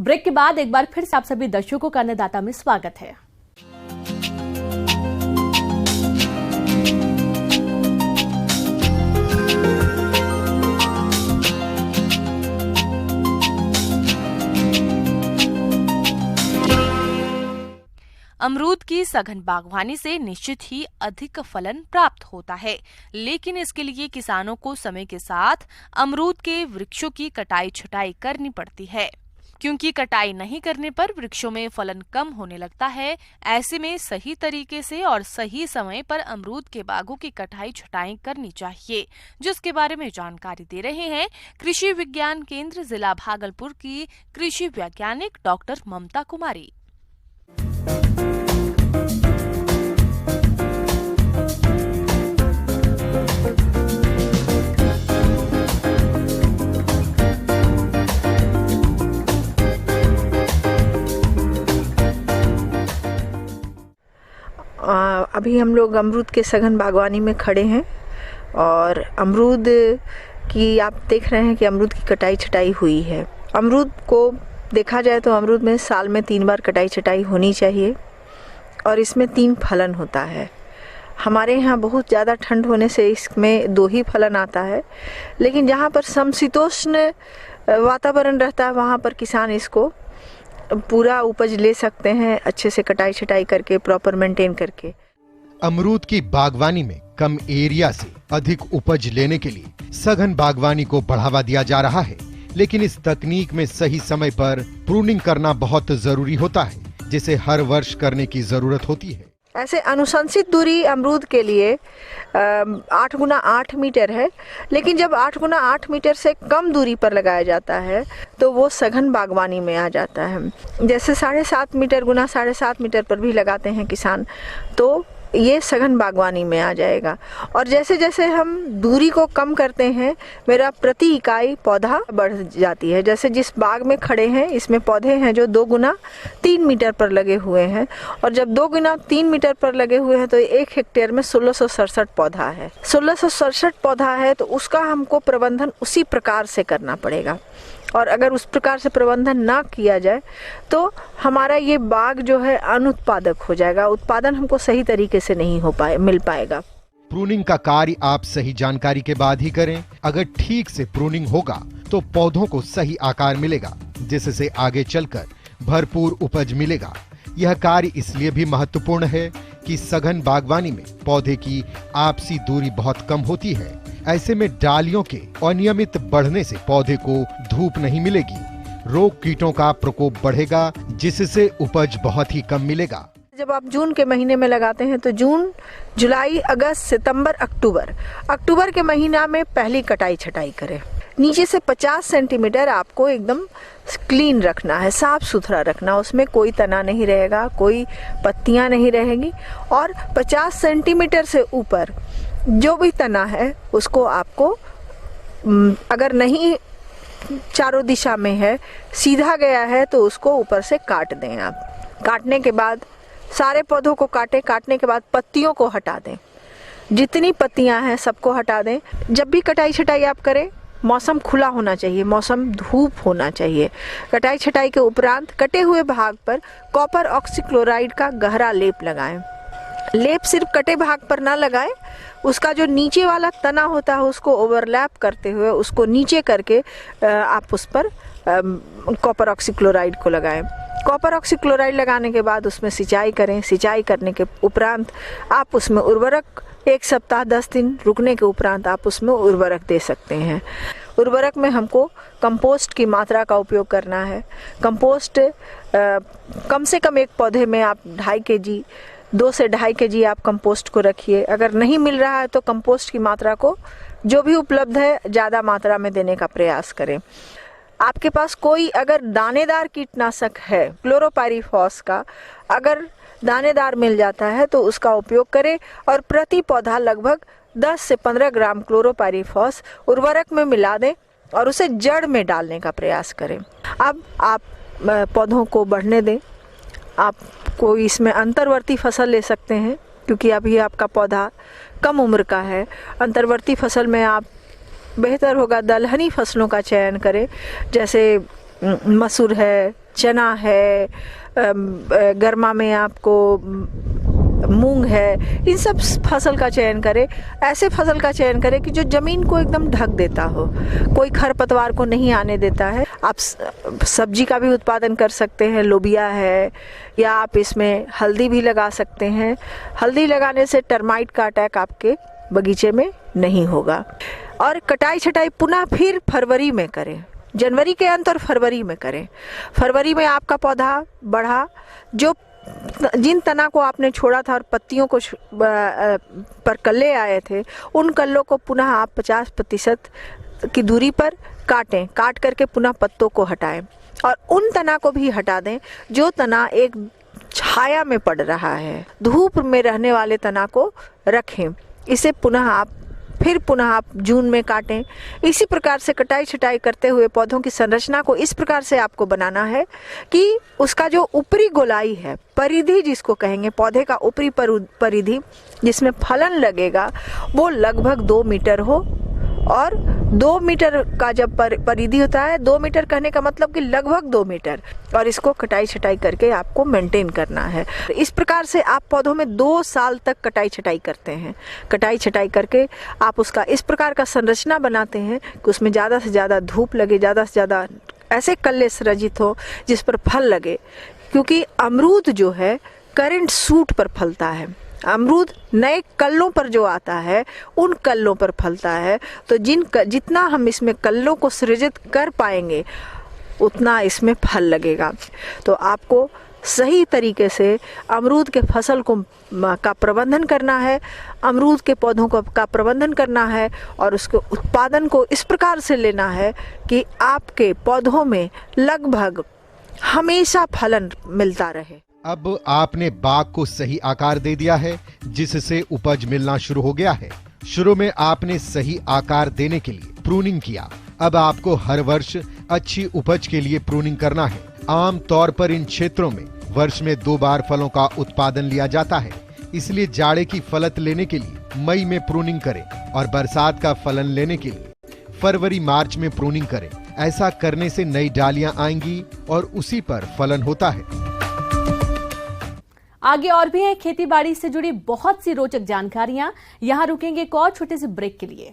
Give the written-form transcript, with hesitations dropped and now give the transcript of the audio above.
Break के बाद एक बार फिर से आप सभी दर्शकों का अन्नदाता में स्वागत है। अमरूद की सघन बागवानी से निश्चित ही अधिक फलन प्राप्त होता है, लेकिन इसके लिए किसानों को समय के साथ अमरूद के वृक्षों की कटाई छटाई करनी पड़ती है, क्योंकि कटाई नहीं करने पर वृक्षों में फलन कम होने लगता है। ऐसे में सही तरीके से और सही समय पर अमरूद के बागों की कटाई छटाई करनी चाहिए, जिसके बारे में जानकारी दे रहे हैं कृषि विज्ञान केंद्र जिला भागलपुर की कृषि वैज्ञानिक डॉक्टर ममता कुमारी। अभी हम लोग अमरूद के सघन बागवानी में खड़े हैं और अमरूद की आप देख रहे हैं कि अमरूद की कटाई छटाई हुई है। अमरूद को देखा जाए तो अमरूद में साल में 3 बार कटाई छटाई होनी चाहिए और इसमें 3 फलन होता है। हमारे यहाँ बहुत ज़्यादा ठंड होने से इसमें 2 ही फलन आता है, लेकिन जहाँ पर समशीतोष्ण वातावरण रहता है वहाँ पर किसान इसको पूरा उपज ले सकते हैं, अच्छे से कटाई छटाई करके, प्रॉपर मेंटेन करके। अमरूद की बागवानी में कम एरिया से अधिक उपज लेने के लिए सघन बागवानी को बढ़ावा दिया जा रहा है, लेकिन इस तकनीक में सही समय पर प्रूनिंग करना बहुत जरूरी होता है, जिसे हर वर्ष करने की जरूरत होती है। ऐसे अनुशंसित दूरी अमरूद के लिए 8 गुना 8 मीटर है, लेकिन जब 8 गुना 8 मीटर से कम दूरी पर लगाया जाता है तो वो सघन बागवानी में आ जाता है। जैसे 7.5 मीटर गुना 7.5 मीटर पर भी लगाते हैं किसान, तो ये सघन बागवानी में आ जाएगा। और जैसे जैसे हम दूरी को कम करते हैं, मेरा प्रति इकाई पौधा बढ़ जाती है। जैसे जिस बाग में खड़े हैं इसमें पौधे हैं जो 2 गुना 3 मीटर पर लगे हुए हैं, और जब 2 गुना 3 मीटर पर लगे हुए हैं तो 1 हेक्टेयर में 1667 पौधा है। 1667 पौधा है तो उसका हमको प्रबंधन उसी प्रकार से करना पड़ेगा, और अगर उस प्रकार से प्रबंधन ना किया जाए तो हमारा ये बाग जो है अनुत्पादक हो जाएगा, उत्पादन हमको सही तरीके से नहीं मिल पाएगा। प्रूनिंग का कार्य आप सही जानकारी के बाद ही करें। अगर ठीक से प्रूनिंग होगा तो पौधों को सही आकार मिलेगा, जिससे आगे चलकर भरपूर उपज मिलेगा। यह कार्य इसलिए भी महत्वपूर्ण है कि सघन बागवानी में पौधे की आपसी दूरी बहुत कम होती है। ऐसे में डालियों के अनियमित बढ़ने से पौधे को धूप नहीं मिलेगी, रोग कीटों का प्रकोप बढ़ेगा, जिससे उपज बहुत ही कम मिलेगा। जब आप जून के महीने में लगाते हैं तो जून, जुलाई, अगस्त, सितंबर, अक्टूबर के महीना में पहली कटाई छटाई करें। नीचे से 50 सेंटीमीटर आपको एकदम क्लीन रखना है, साफ सुथरा रखना, उसमें कोई तना नहीं रहेगा, कोई पत्तियां नहीं रहेंगी। और 50 सेंटीमीटर से ऊपर जो भी तना है उसको आपको, अगर नहीं चारों दिशा में है, सीधा गया है तो उसको ऊपर से काट दें। आप काटने के बाद सारे पौधों को काटने के बाद पत्तियों को हटा दें, जितनी पत्तियां हैं सबको हटा दें। जब भी कटाई छटाई आप करें, मौसम खुला होना चाहिए, मौसम धूप होना चाहिए। कटाई छटाई के उपरांत कटे हुए भाग पर कॉपर ऑक्सीक्लोराइड का गहरा लेप लगाएं। लेप सिर्फ कटे भाग पर ना लगाएं, उसका जो नीचे वाला तना होता है उसको ओवरलैप करते हुए उसको नीचे करके आप उस पर कॉपर ऑक्सीक्लोराइड को लगाएं। कॉपर ऑक्सीक्लोराइड लगाने के बाद उसमें सिंचाई करें। सिंचाई करने के उपरांत आप उसमें उर्वरक 1 सप्ताह 10 दिन रुकने के उपरांत आप उसमें उर्वरक दे सकते हैं। उर्वरक में हमको कंपोस्ट की मात्रा का उपयोग करना है। कंपोस्ट कम से कम एक पौधे में आप 2.5 केजी 2 से 2.5 केजी आप कंपोस्ट को रखिए। अगर नहीं मिल रहा है तो कंपोस्ट की मात्रा को जो भी उपलब्ध है ज़्यादा मात्रा में देने का प्रयास करें। आपके पास कोई अगर दानेदार कीटनाशक है, क्लोरोपाइरीफॉस का अगर दानेदार मिल जाता है तो उसका उपयोग करें, और प्रति पौधा लगभग 10 से 15 ग्राम क्लोरोपाइरीफॉस उर्वरक में मिला दें और उसे जड़ में डालने का प्रयास करें। अब आप पौधों को बढ़ने दें। आप कोई इसमें अंतर्वर्ती फसल ले सकते हैं, क्योंकि अभी आपका पौधा कम उम्र का है। अंतर्वर्ती फसल में आप बेहतर होगा दलहनी फसलों का चयन करें, जैसे मसूर है, चना है, गर्मा में आपको मूंग है, इन सब फसल का चयन करें। ऐसे फसल का चयन करें कि जो जमीन को एकदम ढक देता हो, कोई खरपतवार को नहीं आने देता है। आप सब्जी का भी उत्पादन कर सकते हैं, लोबिया है, या आप इसमें हल्दी भी लगा सकते हैं। हल्दी लगाने से टर्माइट का अटैक आपके बगीचे में नहीं होगा। और कटाई छटाई पुनः फिर फरवरी में करें, जनवरी के अंत और फरवरी में करें। फरवरी में आपका पौधा बढ़ा, जो जिन तना को आपने छोड़ा था और पत्तियों को पर कल्ले आए थे, उन कल्लों को पुनः आप 50% की दूरी पर काटें, काट करके पुनः पत्तों को हटाएं और उन तना को भी हटा दें जो तना एक छाया में पड़ रहा है। धूप में रहने वाले तना को रखें। इसे पुनः आप जून में काटें। इसी प्रकार से कटाई छटाई करते हुए पौधों की संरचना को इस प्रकार से आपको बनाना है कि उसका जो ऊपरी गोलाई है, परिधि जिसको कहेंगे, पौधे का ऊपरी परिधि जिसमें फलन लगेगा, वो लगभग 2 मीटर हो। और 2 मीटर का जब परिधि होता है, 2 मीटर कहने का मतलब कि लगभग 2 मीटर, और इसको कटाई छटाई करके आपको मेंटेन करना है। इस प्रकार से आप पौधों में 2 साल तक कटाई छटाई करते हैं। कटाई छटाई करके आप उसका इस प्रकार का संरचना बनाते हैं कि उसमें ज़्यादा से ज़्यादा धूप लगे, ज़्यादा से ज़्यादा ऐसे कल्ले सृजित हो जिस पर फल लगे, क्योंकि अमरूद जो है करंट सूट पर फलता है। अमरूद नए कल्लों पर जो आता है उन कल्लों पर फलता है। तो जितना हम इसमें कल्लों को सृजित कर पाएंगे उतना इसमें फल लगेगा। तो आपको सही तरीके से अमरूद के फसल का प्रबंधन करना है, अमरूद के पौधों का प्रबंधन करना है और उसके उत्पादन को इस प्रकार से लेना है कि आपके पौधों में लगभग हमेशा फलन मिलता रहे। अब आपने बाग को सही आकार दे दिया है, जिससे उपज मिलना शुरू हो गया है। शुरू में आपने सही आकार देने के लिए प्रूनिंग किया। अब आपको हर वर्ष अच्छी उपज के लिए प्रूनिंग करना है। आम तौर पर इन क्षेत्रों में वर्ष में 2 बार फलों का उत्पादन लिया जाता है, इसलिए जाड़े की फलत लेने के लिए मई में प्रूनिंग करें और बरसात का फलन लेने के लिए फरवरी मार्च में प्रूनिंग करें। ऐसा करने से नई डालियां आएंगी और उसी पर फलन होता है। आगे और भी है खेती बाड़ी से जुड़ी बहुत सी रोचक जानकारियां। यहां रुकेंगे एक और छोटे से ब्रेक के लिए।